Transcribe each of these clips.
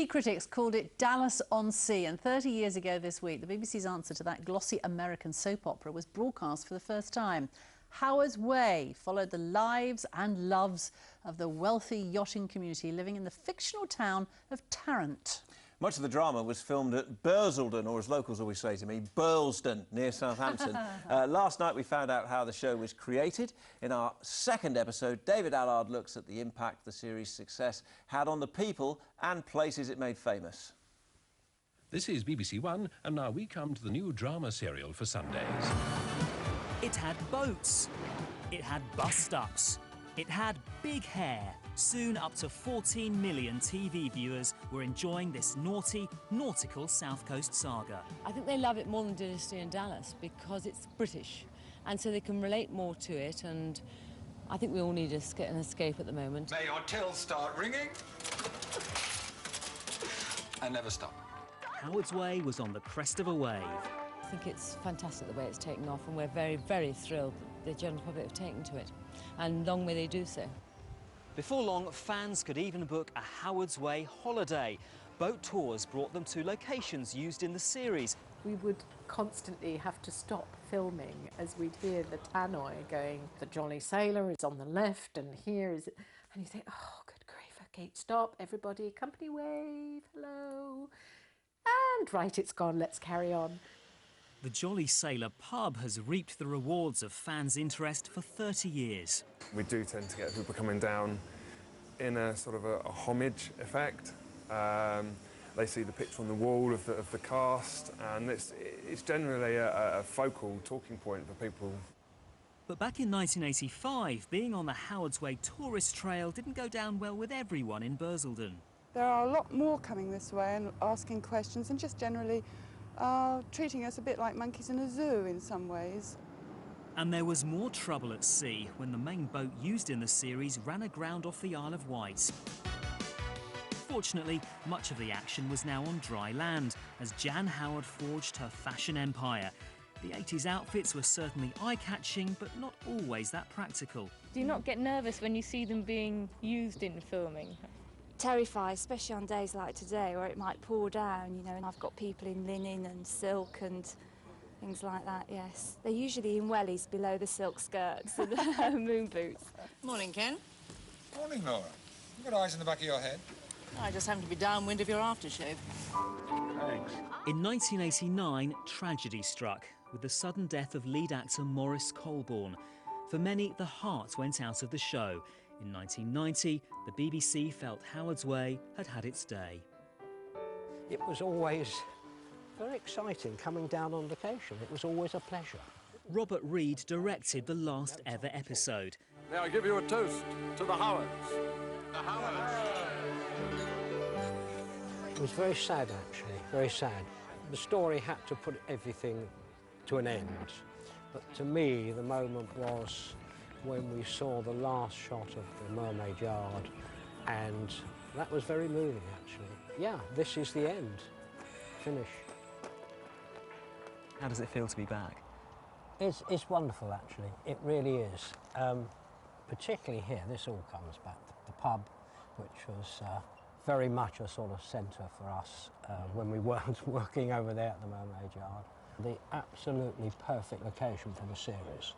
TV critics called it Dallas on Sea, and 30 years ago this week, the BBC's answer to that glossy American soap opera was broadcast for the first time. Howard's Way followed the lives and loves of the wealthy yachting community living in the fictional town of Tarrant. Much of the drama was filmed at Bursledon, or as locals always say to me, Burlesdon, near Southampton. Last night we found out how the show was created. In our second episode, David Allard looks at the impact the series' success had on the people and places it made famous. This is BBC One, and now we come to the new drama serial for Sundays. It had boats, it had bus-stops, it had big hair. Soon up to 14 million TV viewers were enjoying this naughty, nautical South Coast saga. I think they love it more than Dynasty and Dallas because it's British, and so they can relate more to it, and I think we all need an escape at the moment. May your tills start ringing and never stop. Howard's Way was on the crest of a wave. I think it's fantastic the way it's taken off, and we're very, very thrilled the general public have taken to it, and long may they do so. Before long, fans could even book a Howard's Way holiday. Boat tours brought them to locations used in the series. We would constantly have to stop filming as we'd hear the tannoy going, the Jolly Sailor is on the left and here is... And you think, oh, good grief, okay, stop, everybody, company wave, hello. And right, it's gone, let's carry on. The Jolly Sailor pub has reaped the rewards of fans' interest for 30 years. We do tend to get people coming down in a sort of a homage effect. They see the picture on the wall of the cast, and it's generally a focal talking point for people. But back in 1985, being on the Howard's Way tourist trail didn't go down well with everyone in Bursledon. There are a lot more coming this way and asking questions and just generally treating us a bit like monkeys in a zoo in some ways. And there was more trouble at sea when the main boat used in the series ran aground off the Isle of Wight. Fortunately, much of the action was now on dry land as Jan Howard forged her fashion empire. The 80s outfits were certainly eye-catching, but not always that practical. Do you not get nervous when you see them being used in filming? Terrified, especially on days like today where it might pour down, you know, and I've got people in linen and silk and things like that, yes. They're usually in wellies below the silk skirts and the moon boots. Morning, Ken. Morning, Laura. You've got eyes in the back of your head. I just happen to be downwind of your aftershave. Thanks. In 1989, tragedy struck with the sudden death of lead actor Maurice Colborne. For many, the heart went out of the show. In 1990, the BBC felt Howard's Way had had its day. It was always very exciting coming down on location. It was always a pleasure. Robert Reed directed the last ever episode. May I give you a toast to the Howards? The Howards. It was very sad, actually, very sad. The story had to put everything to an end. But to me, the moment was when we saw the last shot of the Mermaid Yard, and that was very moving, actually. Yeah, this is the end. Finish. How does it feel to be back? It's wonderful, actually. It really is. Particularly here, this all comes back. The pub, which was very much a sort of centre for us when we weren't working over there at the Mermaid Yard. The absolutely perfect location for the series.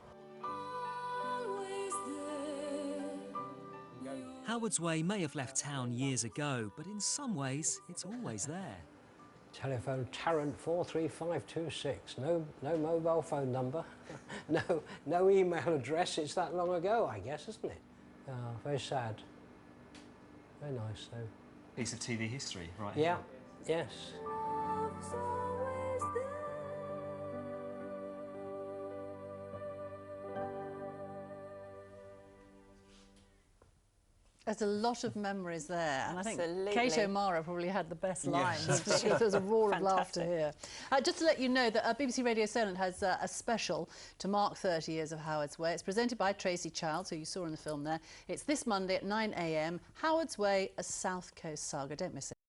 Howard's Way may have left town years ago, but in some ways, it's always there. Telephone Tarrant 43526. No mobile phone number. no email address. It's that long ago, I guess, isn't it? Oh, very sad. Very nice, though. Piece of TV history, right? Yeah, yes. There's a lot of memories there, and Absolutely. I think Kate O'Mara probably had the best lines. Yes. There's a roar of laughter here. Just to let you know that BBC Radio Solent has a special to mark 30 years of Howard's Way. It's presented by Tracy Childs, who you saw in the film there. It's this Monday at 9 AM. Howard's Way, a South Coast saga. Don't miss it.